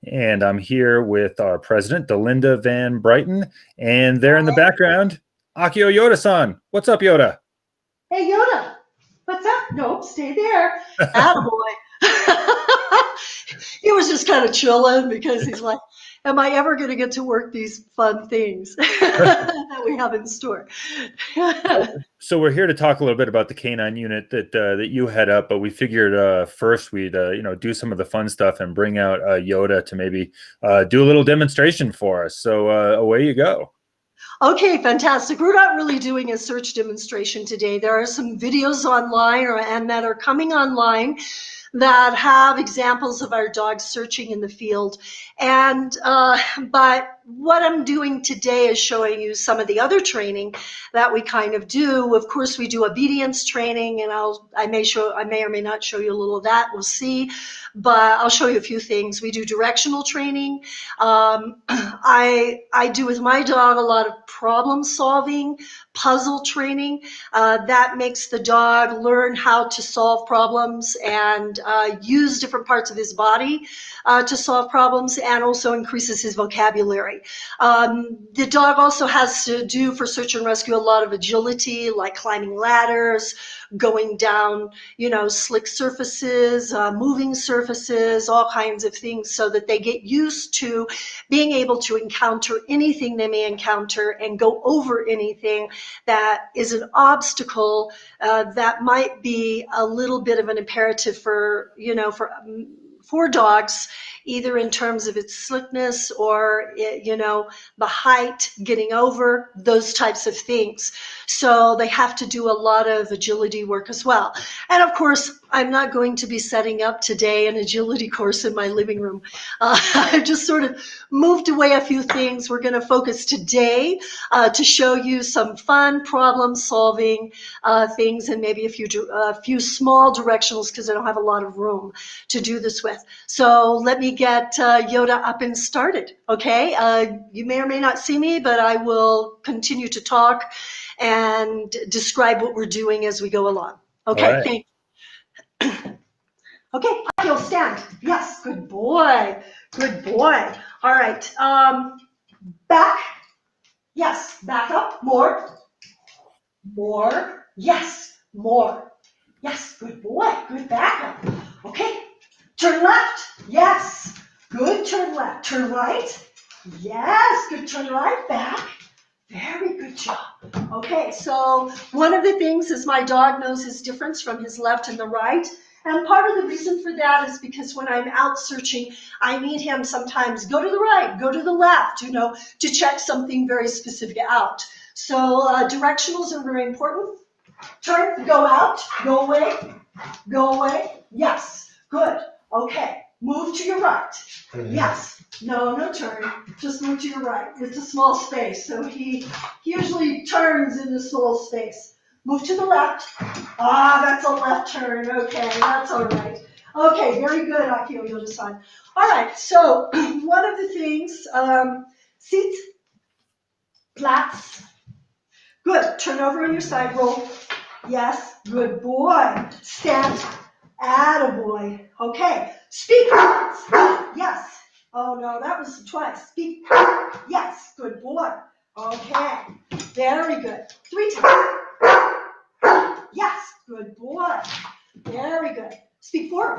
and I'm here with our president, Delinda Van Brighton, and there in the background, Akio Yoda-san. What's up, Yoda? Hey, Yoda, what's up? Nope, stay there. Attaboy. He was just kind of chilling because he's like, am I ever going to get to work these fun things that we have in store? So we're here to talk a little bit about the K9 unit that you head up, but we figured first we'd do some of the fun stuff and bring out Yoda to maybe do a little demonstration for us. So away you go. Okay, fantastic. We're not really doing a search demonstration today. There are some videos online and that are coming online that have examples of our dogs searching in the field. And but what I'm doing today is showing you some of the other training that we kind of do. Of course, we do obedience training, and I may or may not show you a little of that. We'll see. But I'll show you a few things. We do directional training. I do with my dog a lot of problem solving, puzzle training. That makes the dog learn how to solve problems and use different parts of his body to solve problems, and also increases his vocabulary. The dog also has to do for search and rescue a lot of agility, like climbing ladders, going down, slick surfaces, moving surfaces, all kinds of things, so that they get used to being able to encounter anything they may encounter and go over anything that is an obstacle that might be a little bit of an imperative for dogs, either in terms of its slickness or, the height, getting over, those types of things. So they have to do a lot of agility work as well. And of course, I'm not going to be setting up today an agility course in my living room. I've just sort of moved away a few things. We're going to focus today to show you some fun problem solving things, and maybe a few small directionals, because I don't have a lot of room to do this with. So let me get Yoda up and started, okay? You may or may not see me, but I will continue to talk and describe what we're doing as we go along. Okay, right. thank you. Okay, you'll stand. Yes, good boy. Good boy. All right. Back. Yes, back up. More. More. Yes, more. Yes, good boy. Good back up. Okay. Turn left. Yes. Good, turn left. Turn right. Yes, good, turn right. Back. Very good job. Okay, so one of the things is my dog knows his difference from his left and the right. And part of the reason for that is because when I'm out searching, I need him sometimes go to the right, go to the left, to check something very specific out. So directionals are very important. Turn, go out, go away, go away. Yes, good. Okay, move to your right. Yes, no turn, just move to your right. It's a small space, so he usually turns in the small space. Move to the left. That's a left turn. Okay, that's all right. Okay, very good, Akio Yoda-san. All right, so one of the things, seats, flats. Good, turn over on your side roll. Yes, good boy. Stand. Attaboy. Okay. Speak. Yes. Oh, no, that was twice. Speak. Yes, good boy. Okay. Very good. 3 times. Yes, good boy. Very good. Speak forward.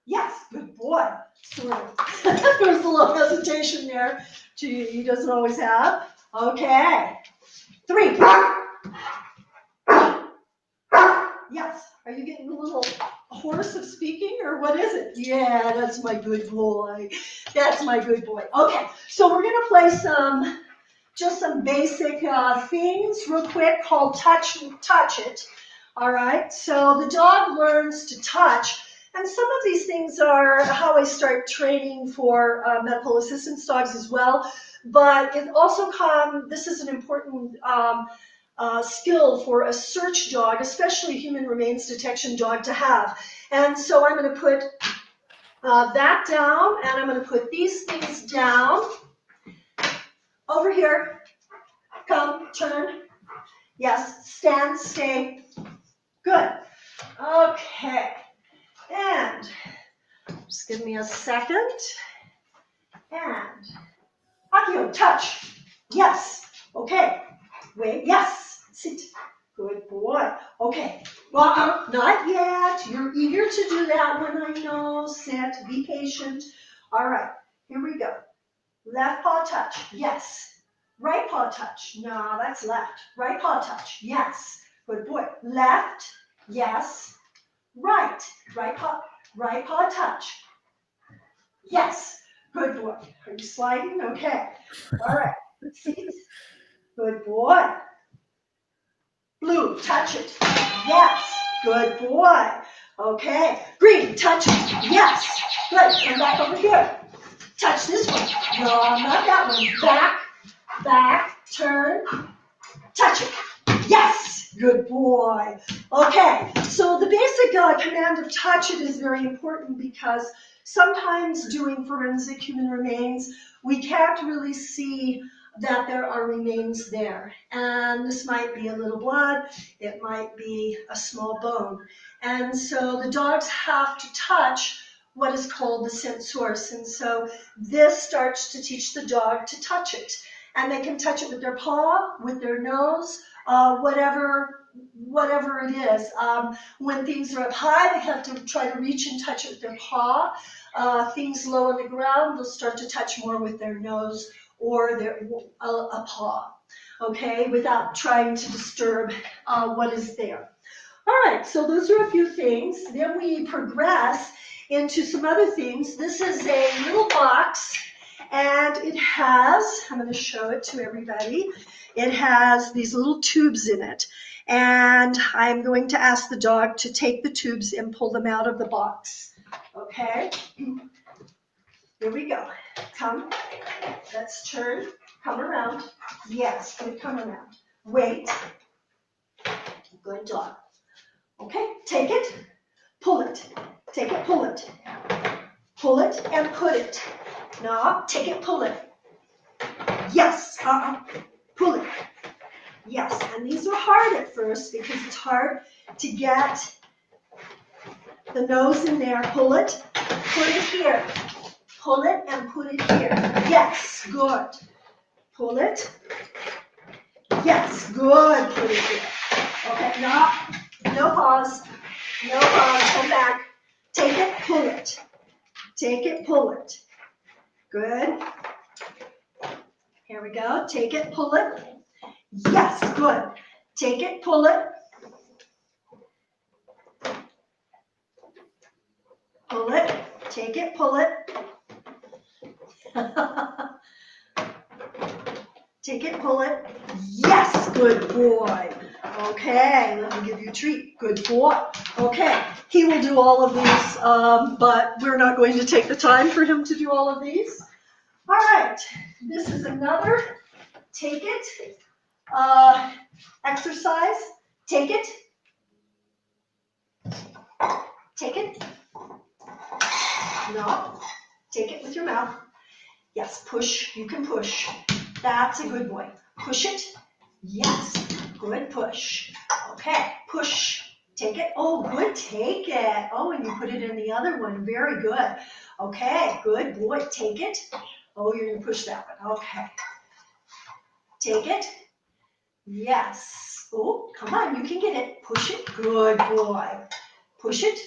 Yes, good boy. Sort of. There's a little hesitation there. He doesn't always have. Okay. 3. Yes. Are you getting a little hoarse of speaking, or what is it? Yeah, that's my good boy. That's my good boy. Okay, so we're going to play just some basic things real quick called touch it. All right, so the dog learns to touch. And some of these things are how I start training for medical assistance dogs as well. But it also this is an important skill for a search dog, especially a human remains detection dog, to have. And so I'm going to put that down, and I'm going to put these things down. Over here. Come, turn. Yes, stand, stay. Good. Okay. And give me a second. And Akio, touch. Yes. Okay. Wait. Yes. Sit. Good boy. Okay. Well, not yet. You're eager to do that one, I know. Sit. Be patient. All right. Here we go. Left paw touch. Yes. Right paw touch. No, that's left. Right paw touch. Yes. Good boy. Left. Yes. Right. Right paw touch. Yes. Good boy. Are you sliding? Okay. All right. Seat. Good boy. Blue, touch it. Yes. Good boy. Okay. Green, touch it. Yes. Good. Come back over here. Touch this one. No, not that one. Back, back, turn. Touch it. Yes. Good boy. Okay. So the basic command of touch it is very important because sometimes doing forensic human remains, we can't really see that there are remains there. And this might be a little blood, it might be a small bone. And so the dogs have to touch what is called the scent source. And so this starts to teach the dog to touch it. And they can touch it with their paw, with their nose, whatever it is. When things are up high, they have to try to reach and touch it with their paw. Things low on the ground, they'll start to touch more with their nose or a paw, okay, without trying to disturb what is there. All right, so those are a few things. Then we progress into some other things. This is a little box, and it has, I'm going to show it to everybody, it has these little tubes in it. And I'm going to ask the dog to take the tubes and pull them out of the box. Okay? Here we go. Come. Let's turn. Come around. Yes, good, come around. Wait. Good dog. Okay, take it. Pull it. Take it, pull it. Pull it and put it. No, take it, pull it. Yes, pull it. Yes, and these are hard at first because it's hard to get the nose in there. Pull it, put it here. Pull it and put it here. Yes, good. Pull it. Yes, good. Put it here. Okay, no pause. No pause. Come back. Take it, pull it. Take it, pull it. Good. Here we go. Take it, pull it. Yes, good. Take it, pull it. Pull it. Take it, pull it. Take it, pull it. Yes, good boy. Okay, let me give you a treat. Good boy. Okay, he will do all of these, but we're not going to take the time for him to do all of these. All right, this is another take it exercise. Take it. Take it. No. Take it with your mouth. Yes, push. You can push. That's a good boy. Push it. Yes. Good push. Okay. Push. Take it. Oh, good. Take it. Oh, and you put it in the other one. Very good. Okay. Good boy. Take it. Oh, you're going to push that one. Okay. Take it. Yes. Oh, come on. You can get it. Push it. Good boy. Push it.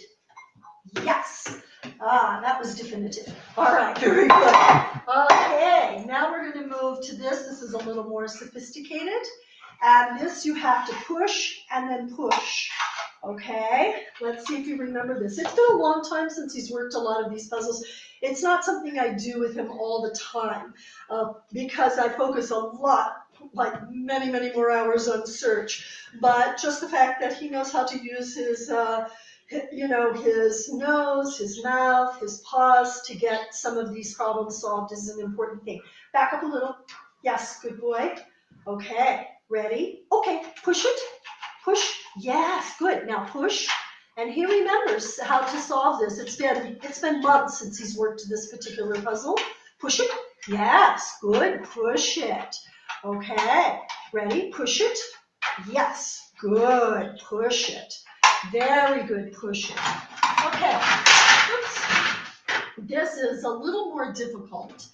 Yes. Ah, that was definitive. All right, very good. Okay, now we're going to move to this. This is a little more sophisticated. And this you have to push and then push. Okay, let's see if you remember this. It's been a long time since he's worked a lot of these puzzles. It's not something I do with him all the time because I focus a lot, like many, many more hours on search. But just the fact that he knows how to use his his nose, his mouth, his paws to get some of these problems solved is an important thing. Back up a little. Yes, good boy. Okay, ready? Okay, push it. Push. Yes, good. Now push. And he remembers how to solve this. It's been months since he's worked this particular puzzle. Push it. Yes, good. Push it. Okay, ready? Push it. Yes, good. Push it. Very good, push it. Okay. Oops. This is a little more difficult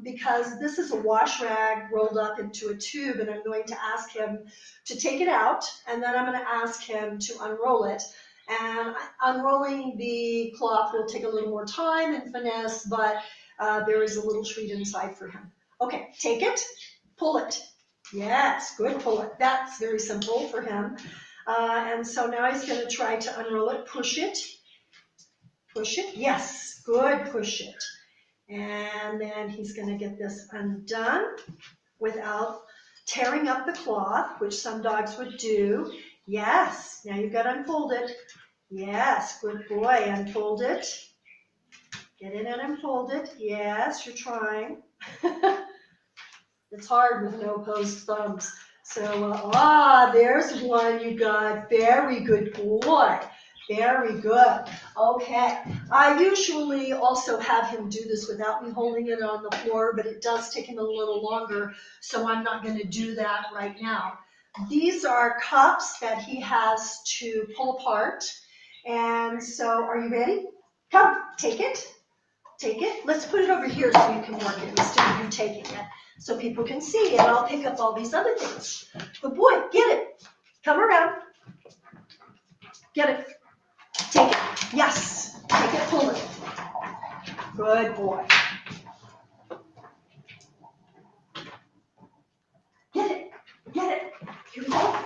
because this is a wash rag rolled up into a tube, and I'm going to ask him to take it out, and then I'm going to ask him to unroll it. And unrolling the cloth will take a little more time and finesse, but there is a little treat inside for him. Okay, take it, pull it. Yes, good, pull it. That's very simple for him. And so now he's going to try to unroll it. Push it. Push it. Yes, good, push it. And then he's going to get this undone without tearing up the cloth, which some dogs would do. Yes, now you've got to unfold it. Yes, good boy, unfold it. Get in and unfold it. Yes, you're trying. It's hard with no opposed thumbs. So, there's one you got. Very good boy. Very good. Okay. I usually also have him do this without me holding it on the floor, but it does take him a little longer, so I'm not going to do that right now. These are cups that he has to pull apart. And so, are you ready? Come, take it. Take it. Let's put it over here so you can work it instead of you taking it, so people can see, and I'll pick up all these other things. Good boy, get it. Come around. Get it. Take it. Yes. Take it, pull it. Good boy. Get it. Get it. Here we go.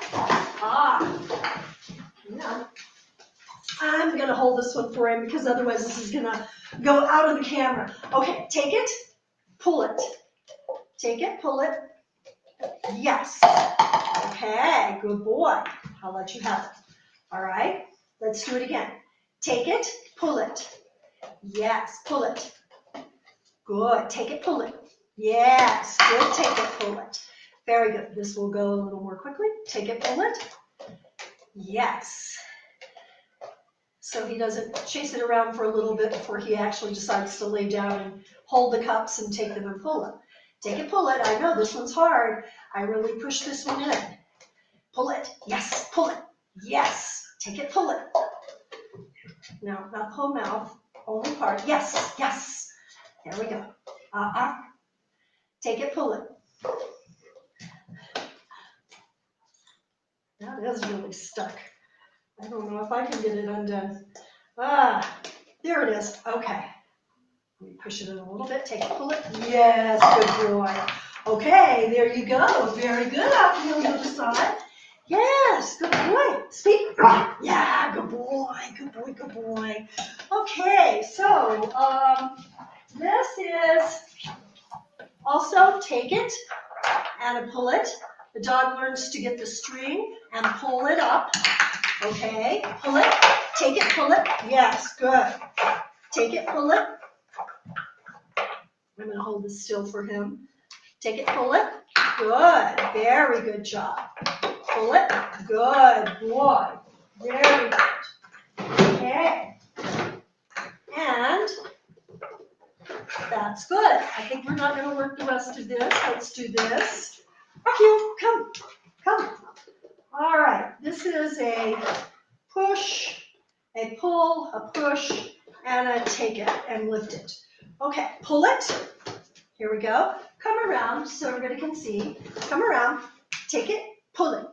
Yeah. I'm going to hold this one for him because otherwise this is going to go out of the camera. Okay, take it, pull it. Take it, pull it. Yes. Okay, good boy. I'll let you have it. All right, let's do it again. Take it, pull it. Yes, pull it. Good, take it, pull it. Yes, good, take it, pull it. Very good. This will go a little more quickly. Take it, pull it. Yes. So he doesn't chase it around for a little bit before he actually decides to lay down and hold the cups and take them and pull them. Take it, pull it. I know this one's hard. I really push this one in. Pull it. Yes, pull it. Yes. Take it, pull it. No, not the whole mouth. Only part. Yes, yes. There we go. Take it, pull it. That is really stuck. I don't know if I can get it undone. There it is. Okay. Let me push it in a little bit. Take it, pull it. Yes, good boy. Okay, there you go. Very good. Out here on the other side. Yes, good boy. Speak. Yeah, good boy. Good boy, good boy. Okay, so this is also take it and pull it. The dog learns to get the string and pull it up. Okay, pull it, take it, pull it. Yes, good. Take it, pull it. I'm going to hold this still for him. Take it, pull it. Good, very good job. Pull it. Good boy. Very good. Okay. And that's good. I think we're not going to work the rest of this. Let's do this. Rocky, come, come. All right, this is a push, a pull, a push, and a take it and lift it. Okay, pull it. Here we go. Come around so everybody can see. Come around, take it, pull it.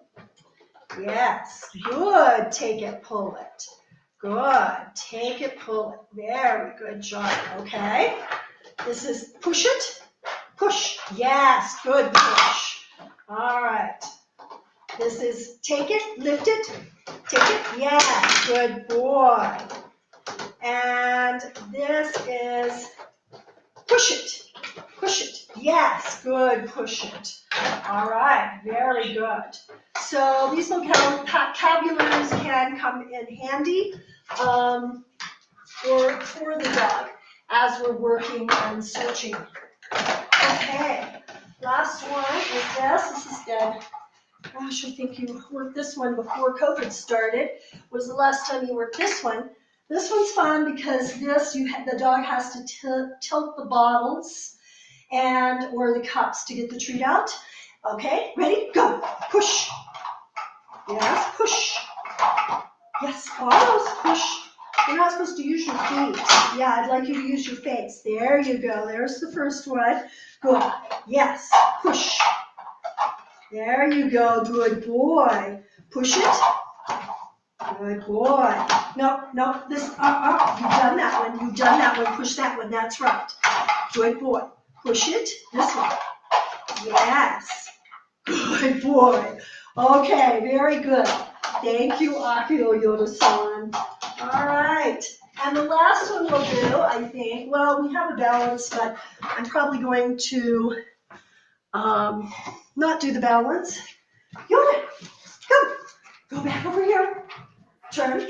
Yes, good. Take it, pull it. Good. Take it, pull it. Very good job. Okay. This is push it, push. Yes, good push. All right. This is take it, lift it, take it, yes, good boy. And this is push it, yes, good, push it. All right, very good. So these vocabularies can come in handy for the dog as we're working and searching. Okay, last one is this. This is good. Gosh, I think you worked this one before COVID started. Was the last time you worked this one. This one's fun because the dog has to tilt the bottles or the cups to get the treat out. Okay, ready? Go. Push. Yes, push. Yes, bottles. Push. You're not supposed to use your feet. Yeah, I'd like you to use your face. There you go. There's the first one. Good. Yes. Push. There you go. Good boy. Push it. Good boy. No, no, this, you've done that one. You've done that one. Push that one. That's right. Good boy. Push it. This one. Yes. Good boy. Okay, very good. Thank you, Akio Yoda-san. All right. And the last one we'll do, I think, well, we have a balance, but I'm probably going to not do the balance. Yoda, come. Go back over here. Turn.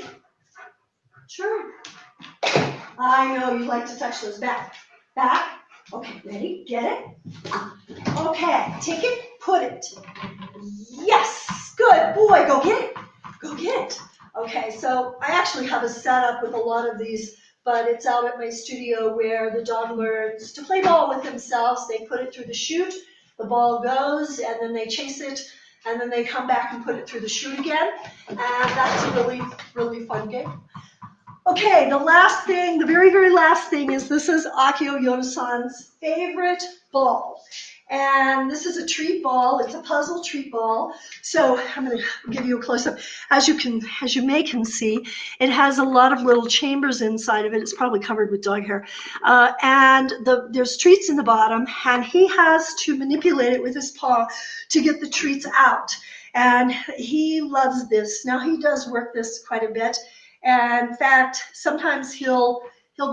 Turn. I know you like to touch those back. Back. Okay, ready? Get it? Okay, take it, put it. Yes, good boy, go get it. Go get it. Okay, so I actually have a setup with a lot of these, but it's out at my studio where the dog learns to play ball with themselves. They put it through the chute, the ball goes, and then they chase it, and then they come back and put it through the chute again. And that's a really, really fun game. Okay, the last thing, the very, very last thing is this is Akio Yoda-san's favorite ball. And this is a treat ball. It's a puzzle treat ball. So I'm going to give you a close-up. As you may can see, it has a lot of little chambers inside of it. It's probably covered with dog hair. And there's treats in the bottom, and he has to manipulate it with his paw to get the treats out. And he loves this. Now, he does work this quite a bit. And in fact, sometimes he'll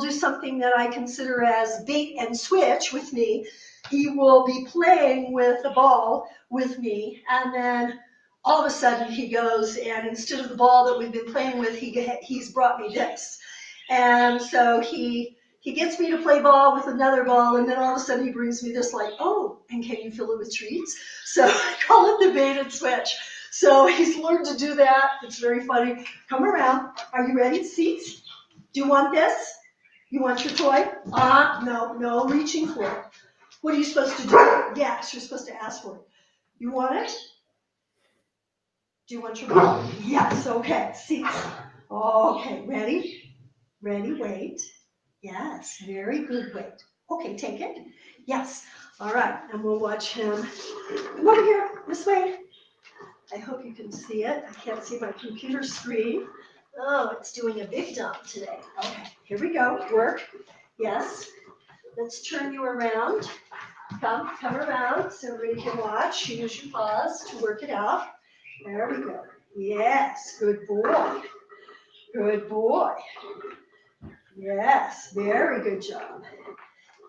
do something that I consider as bait and switch with me. He will be playing with the ball with me, and then all of a sudden he goes, and instead of the ball that we've been playing with, he's brought me this. And so he gets me to play ball with another ball, and then all of a sudden he brings me this, like, oh, and can you fill it with treats? So I call it the bait and switch. So he's learned to do that. It's very funny. Come around. Are you ready? Seats? Do you want this? You want your toy? No reaching for it. What are you supposed to do? Yes, you're supposed to ask for it. You want it? Do you want your ball? Yes, okay. Seats. Okay, ready? Ready, wait. Yes, very good, wait. Okay, take it. Yes. All right, and we'll watch him. Come over here, this way. I hope you can see it. I can't see my computer screen. Oh, it's doing a big dump today. Okay, here we go. Work. Yes. Let's turn you around. Come around so everybody can watch. Use your paws to work it out. There we go. Yes, good boy. Good boy. Yes, very good job.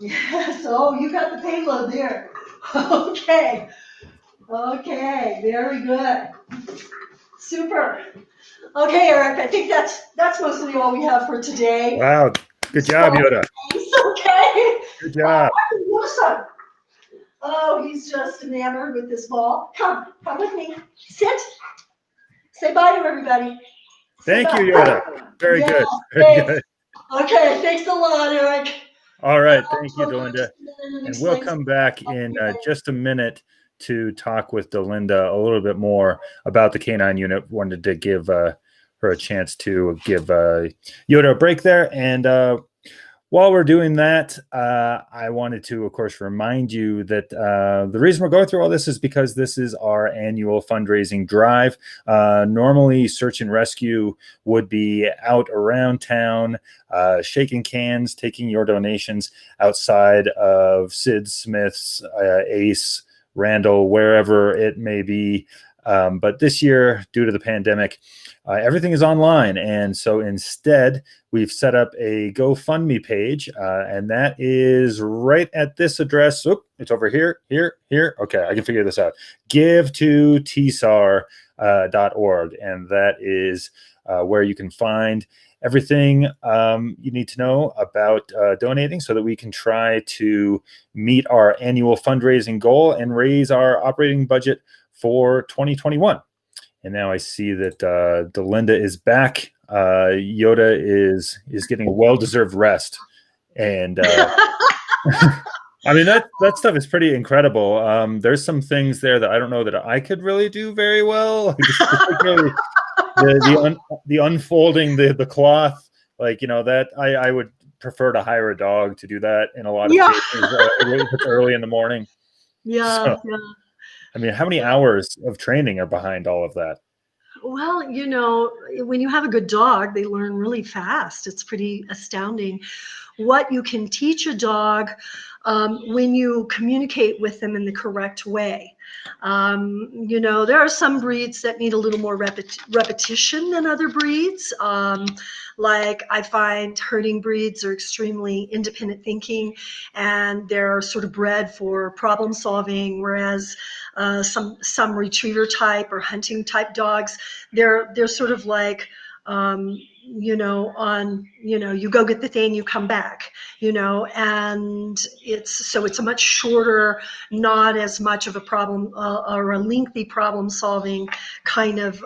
Yes, oh, you got the payload there. Okay. Okay, very good. Super. Okay, Eric, I think that's mostly all we have for today. Wow, good job, Yoda. Okay. Good job. Awesome. Oh, he's just enamored with this ball. Come with me. Sit. Say bye to everybody. Thank you, Yoda. Very good. Very good. Okay, thanks a lot, Eric. All right, thank you, Delinda. And we'll come back in just a minute to talk with Delinda a little bit more about the K9 unit. Wanted to give her a chance to give Yoda a break there. And while we're doing that, I wanted to, of course, remind you that the reason we're going through all this is because this is our annual fundraising drive. Normally, Search and Rescue would be out around town, shaking cans, taking your donations outside of Sid Smith's, Ace, Randall, wherever it may be. But this year, due to the pandemic, everything is online. And so instead, we've set up a GoFundMe page, and that is right at this address. Oop, it's over here. Okay, I can figure this out. Give to tsar.org. And that is where you can find everything you need to know about donating so that we can try to meet our annual fundraising goal and raise our operating budget for 2021. And now I see that Delinda is back. Yoda is getting a well-deserved rest. And I mean, that stuff is pretty incredible. There's some things there that I don't know that I could really do very well. Particularly the unfolding the cloth Like, that I would prefer to hire a dog to do that in a lot of Yeah, cases, if it's early in the morning. yeah, So, I mean, how many yeah. hours of training are behind all of that? Well, when you have a good dog, they learn really fast. It's pretty astounding what you can teach a dog when you communicate with them in the correct way. There are some breeds that need a little more repetition than other breeds. Like I find herding breeds are extremely independent thinking, and they're sort of bred for problem solving, whereas some retriever type or hunting type dogs, they're sort of like you go get the thing, you come back, and it's a much shorter, not as much of a problem or a lengthy problem solving kind of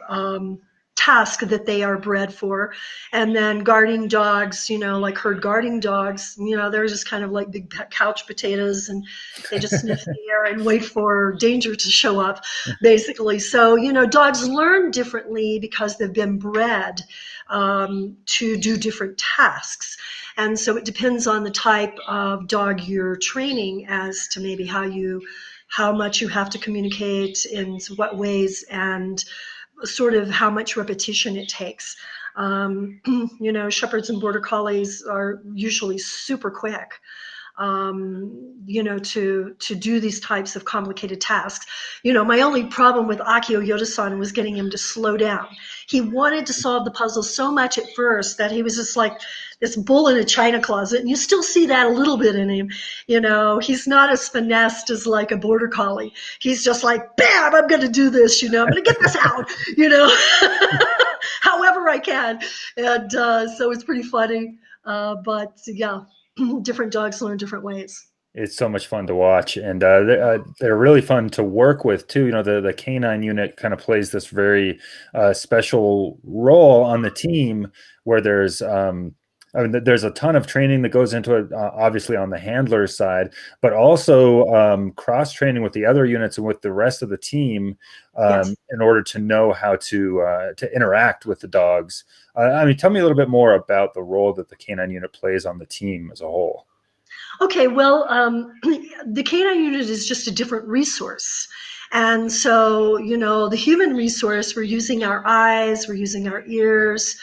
task that they are bred for. And then guarding dogs, like herd guarding dogs, they're just kind of like big couch potatoes, and they just sniff the air and wait for danger to show up, basically. So, dogs learn differently because they've been bred to do different tasks. And so it depends on the type of dog you're training as to maybe how much you have to communicate in what ways, and sort of how much repetition it takes. Shepherds and border collies are usually super quick, to do these types of complicated tasks. My only problem with Akio Yoda-san was getting him to slow down. He wanted to solve the puzzle so much at first that he was just like this bull in a china closet, and you still see that a little bit in him. He's not as finessed as like a border collie. He's just like, bam, I'm going to do this. I'm going to get this out. However I can, and so it's pretty funny. But yeah, different dogs learn different ways. It's so much fun to watch, and they're really fun to work with too. The canine unit kind of plays this very special role on the team, where I mean, there's a ton of training that goes into it, obviously on the handler side, but also cross training with the other units and with the rest of the team, Yes. in order to know how to interact with the dogs. I mean, tell me a little bit more about the role that the canine unit plays on the team as a whole. Okay, well, the canine unit is just a different resource. And so, the human resource, we're using our eyes, we're using our ears,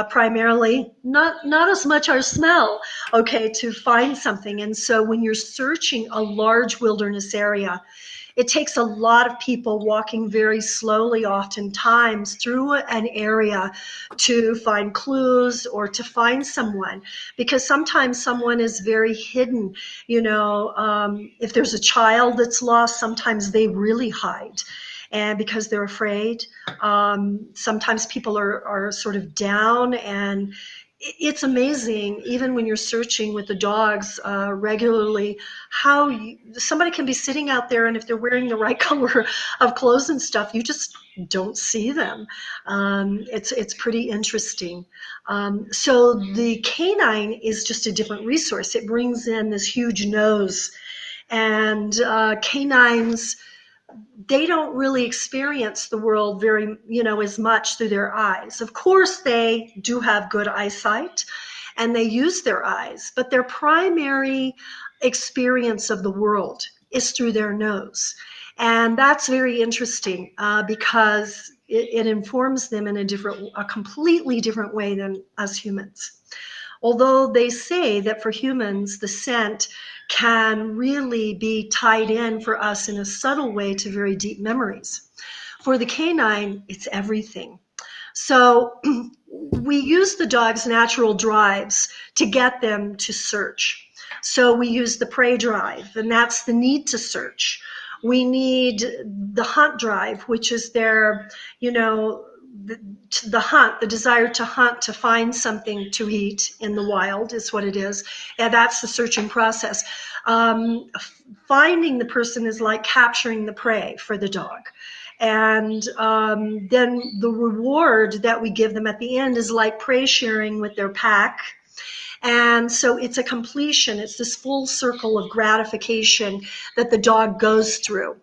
primarily, not as much our smell, okay, to find something. And so when you're searching a large wilderness area, it takes a lot of people walking very slowly, oftentimes, through an area to find clues or to find someone, because sometimes someone is very hidden. If there's a child that's lost, sometimes they really hide. And because they're afraid, sometimes people are sort of down, and it's amazing, even when you're searching with the dogs regularly, how somebody can be sitting out there, and if they're wearing the right color of clothes and stuff, you just don't see them. It's pretty interesting. So the canine is just a different resource. It brings in this huge nose, and canines, they don't really experience the world very, as much through their eyes. Of course, they do have good eyesight and they use their eyes, but their primary experience of the world is through their nose. And that's very interesting because it informs them in a completely different way than us humans. Although they say that for humans, the scent can really be tied in for us in a subtle way to very deep memories. For the canine, it's everything. So we use the dog's natural drives to get them to search. So we use the prey drive, and that's the need to search. We need the hunt drive, which is their, the, the hunt, the desire to hunt, to find something to eat in the wild is what it is. And that's the searching process. Finding the person is like capturing the prey for the dog. And then the reward that we give them at the end is like prey sharing with their pack. And so it's a completion. It's this full circle of gratification that the dog goes through.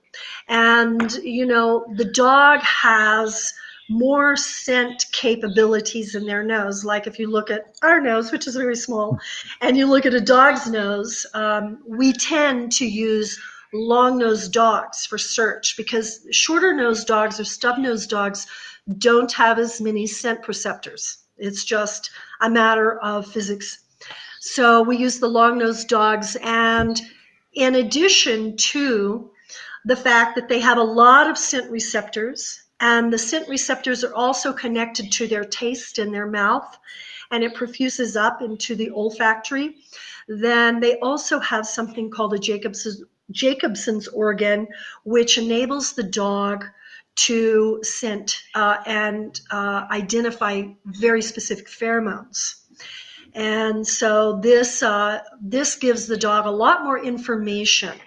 And, the dog has more scent capabilities in their nose. Like if you look at our nose, which is very small, and you look at a dog's nose, we tend to use long-nosed dogs for search because shorter-nosed dogs or stub-nosed dogs don't have as many scent perceptors. It's just a matter of physics. So we use the long-nosed dogs, and in addition to the fact that they have a lot of scent receptors, and the scent receptors are also connected to their taste in their mouth, and it perfuses up into the olfactory. Then they also have something called a Jacobson's organ, which enables the dog to scent and identify very specific pheromones. And so this gives the dog a lot more information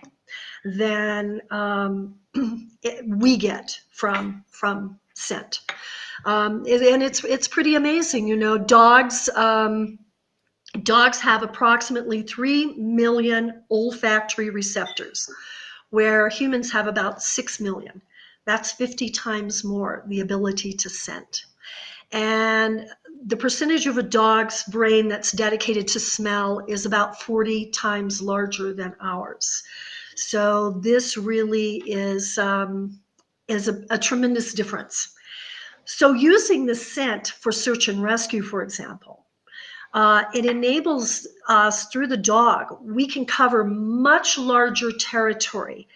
than we get from scent. And it's pretty amazing, you know. Dogs have approximately 3 million olfactory receptors, where humans have about 6 million. That's 50 times more the ability to scent. And the percentage of a dog's brain that's dedicated to smell is about 40 times larger than ours. So this really is a tremendous difference. So using the scent for search and rescue, for example, it enables us through the dog, we can cover much larger territory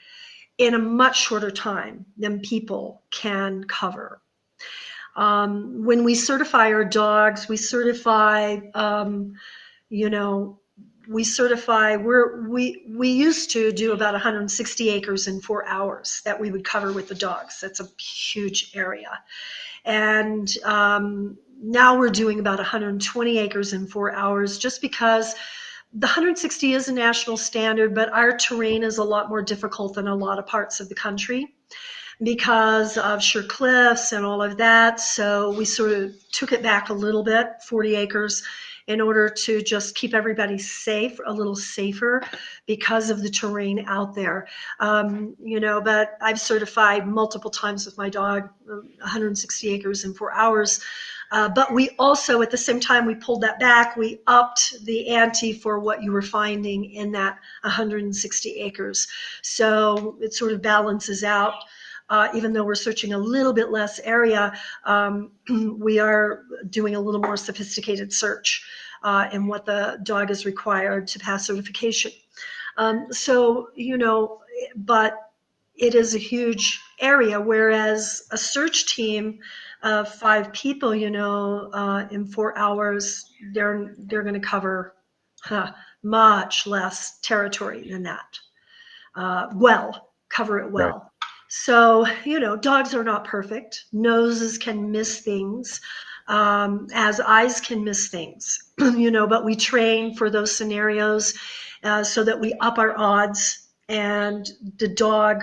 in a much shorter time than people can cover. When we certify our dogs, we certify, you know, we used to do about 160 acres in 4 hours that we would cover with the dogs. That's a huge area. And now we're doing about 120 acres in 4 hours just because the 160 is a national standard, but our terrain is a lot more difficult than a lot of parts of the country because of sheer cliffs and all of that. So we sort of took it back a little bit, 40 acres, in order to just keep everybody safe, a little safer because of the terrain out there. You know, but I've certified multiple times with my dog, 160 acres in 4 hours. But we also, at the same time we pulled that back, we upped the ante for what you were finding in that 160 acres. So it sort of balances out. Even though we're searching a little bit less area, we are doing a little more sophisticated search in what the dog is required to pass certification. So, you know, but it is a huge area, whereas a search team of 5 people, you know, in 4 hours, they're going to cover much less territory than that. Cover it well. Right. So, you know, dogs are not perfect. Noses can miss things, as eyes can miss things, you know, but we train for those scenarios so that we up our odds, and the dog,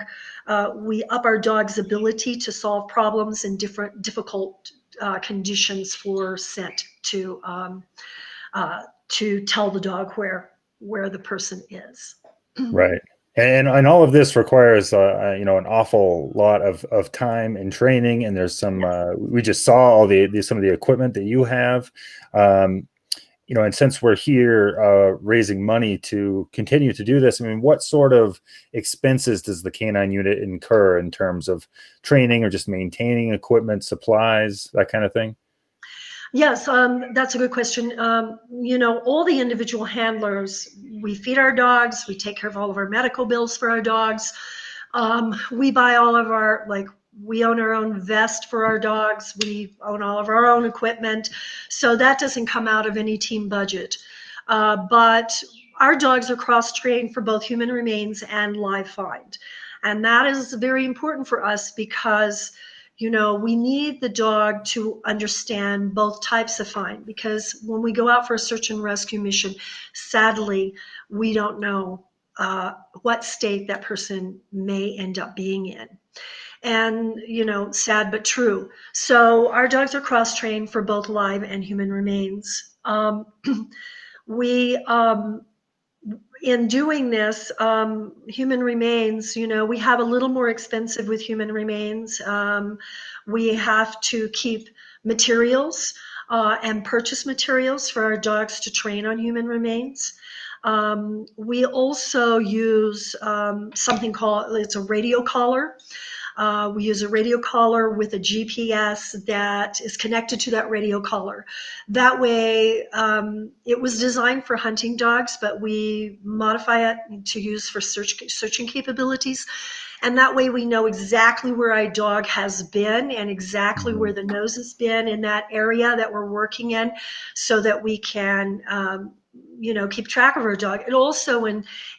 we up our dog's ability to solve problems in difficult conditions for scent to tell the dog where the person is. Right. And all of this requires, you know, an awful lot of time and training. And there's some, we just saw all some of the equipment that you have, you know, and since we're here raising money to continue to do this, I mean, what sort of expenses does the K9 unit incur in terms of training or just maintaining equipment, supplies, that kind of thing? Yes, that's a good question. You know, all the individual handlers, we feed our dogs, we take care of all of our medical bills for our dogs. We buy all of our, like, we own our own vest for our dogs. We own all of our own equipment. So that doesn't come out of any team budget. But our dogs are cross-trained for both human remains and live find. And that is very important for us because, you know, we need the dog to understand both types of find, because when we go out for a search and rescue mission, sadly, we don't know what state that person may end up being in. And, you know, sad but true. So our dogs are cross-trained for both live and human remains. in doing this, human remains, we have a little more expensive with human remains. We have to keep materials and purchase materials for our dogs to train on human remains. We also use something called, it's a radio collar. We use a radio collar with a GPS that is connected to that radio collar. That way, it was designed for hunting dogs, but we modify it to use for searching capabilities. And that way we know exactly where our dog has been and exactly where the nose has been in that area that we're working in, so that we can keep track of our dog. It also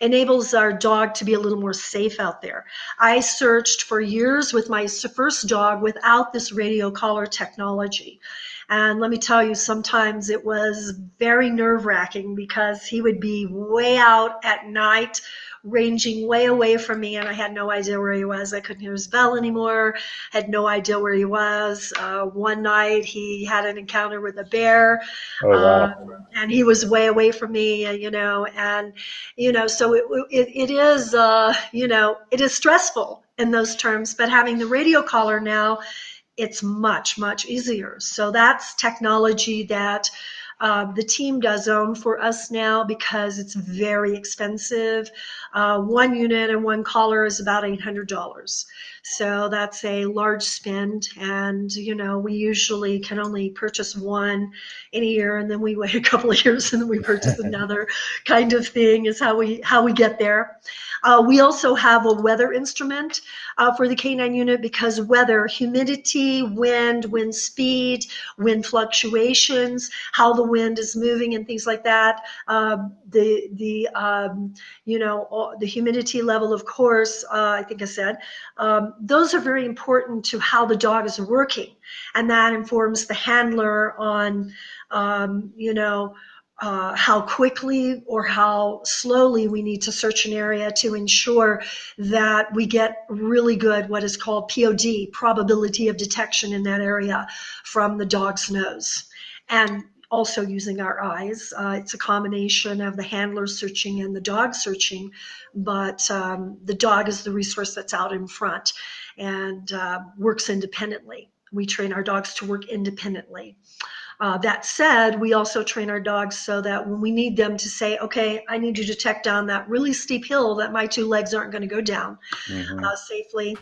enables our dog to be a little more safe out there. I searched for years with my first dog without this radio collar technology. And let me tell you, sometimes it was very nerve-wracking because he would be way out at night, ranging way away from me, and I had no idea where he was. I couldn't hear his bell anymore, had no idea where he was. One night he had an encounter with a bear, Oh, wow. and he was way away from me, so it is stressful in those terms, but having the radio collar now, it's much, much easier. So that's technology that the team does own for us now because it's very expensive. One unit and one collar is about $800. So that's a large spend. And, we usually can only purchase one in a year, and then we wait a couple of years and then we purchase another kind of thing is how we get there. We also have a weather instrument for the K9 unit because weather, humidity, wind speed, wind fluctuations, how the wind is moving and things like that. The humidity level, of course, I think I said, those are very important to how the dog is working. And that informs the handler on, how quickly or how slowly we need to search an area to ensure that we get really good, what is called POD, probability of detection in that area, from the dog's nose. And also using our eyes. It's a combination of the handler searching and the dog searching, but the dog is the resource that's out in front and works independently. We train our dogs to work independently. That said, we also train our dogs so that when we need them to say, okay, I need you to check down that really steep hill that my two legs aren't going to go down safely.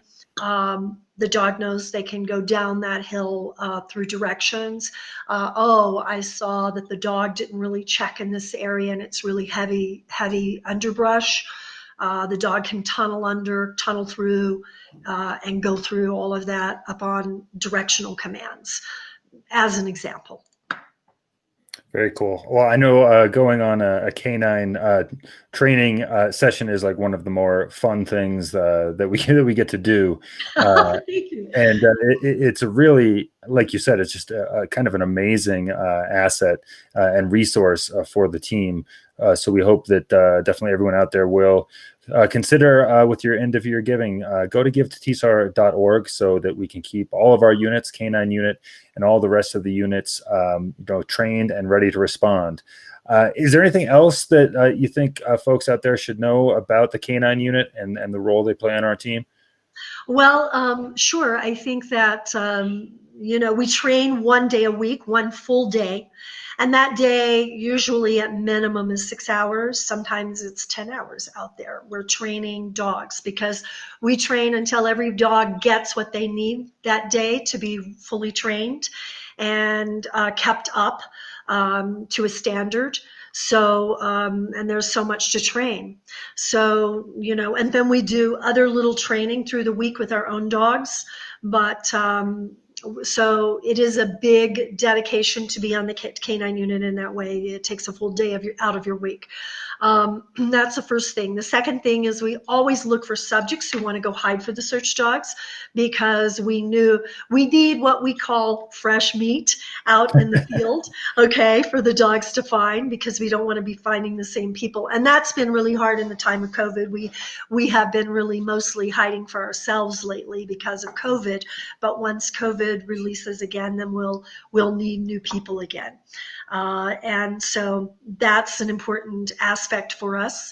The dog knows they can go down that hill through directions. I saw that the dog didn't really check in this area and it's really heavy underbrush. The dog can tunnel through, and go through all of that upon directional commands, as an example. Very cool. Well, I know going on a canine training session is like one of the more fun things that we get to do. Thank you. And it's a really, like you said, it's just a kind of an amazing asset and resource for the team. So we hope that definitely everyone out there will consider with your end of year giving, go to givetottsar.org so that we can keep all of our units, K9 unit, and all the rest of the units, trained and ready to respond. Is there anything else that you think folks out there should know about the K9 unit and the role they play on our team? Well, sure. I think that, we train 1 day a week, one full day. And that day, usually at minimum, is 6 hours. Sometimes it's 10 hours out there. We're training dogs because we train until every dog gets what they need that day to be fully trained and kept up to a standard. So, and there's so much to train. So, and then we do other little training through the week with our own dogs. But so it is a big dedication to be on the K9 unit in that way. It takes a full day out of your week. That's the first thing. The second thing is we always look for subjects who want to go hide for the search dogs because we need what we call fresh meat out in the field, okay, for the dogs to find because we don't want to be finding the same people. And that's been really hard in the time of COVID. We have been really mostly hiding for ourselves lately because of COVID. But once COVID releases again, then we'll need new people again. And so that's an important aspect aspect for us.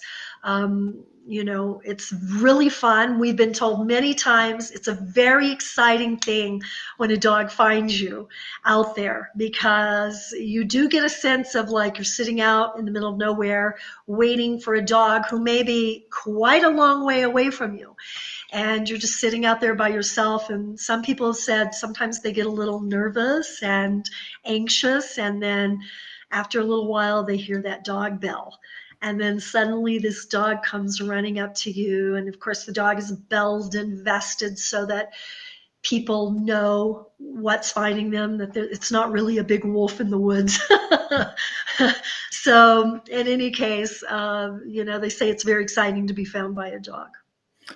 You know, it's really fun. We've been told many times it's a very exciting thing when a dog finds you out there, because you do get a sense of like you're sitting out in the middle of nowhere waiting for a dog who may be quite a long way away from you. And you're just sitting out there by yourself. And some people have said sometimes they get a little nervous and anxious. And then after a little while, they hear that dog bell. And then suddenly this dog comes running up to you. And of course, the dog is belled and vested so that people know what's finding them, that it's not really a big wolf in the woods. So in any case, you know, they say it's very exciting to be found by a dog.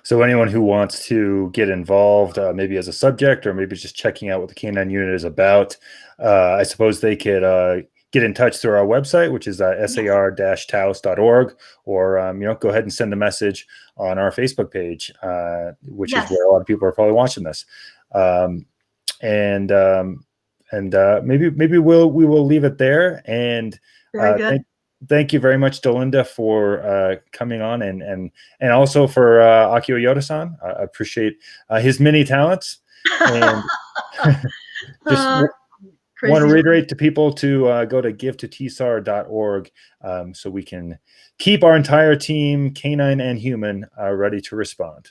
So anyone who wants to get involved, maybe as a subject or maybe just checking out what the K9 unit is about, I suppose they could get in touch through our website, which is sar-taos.org, or you know, go ahead and send a message on our Facebook page, which is where a lot of people are probably watching this. And maybe we will leave it there. And Very good. thank you very much, Delinda, for coming on, and also for Akio Yoda-san. I appreciate his many talents, and just want to reiterate to people to go to givetotsar.org, so we can keep our entire team, canine and human, ready to respond.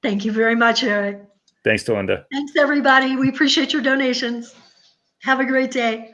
Thank you very much, Eric. Thanks, Delinda. Thanks, everybody. We appreciate your donations. Have a great day.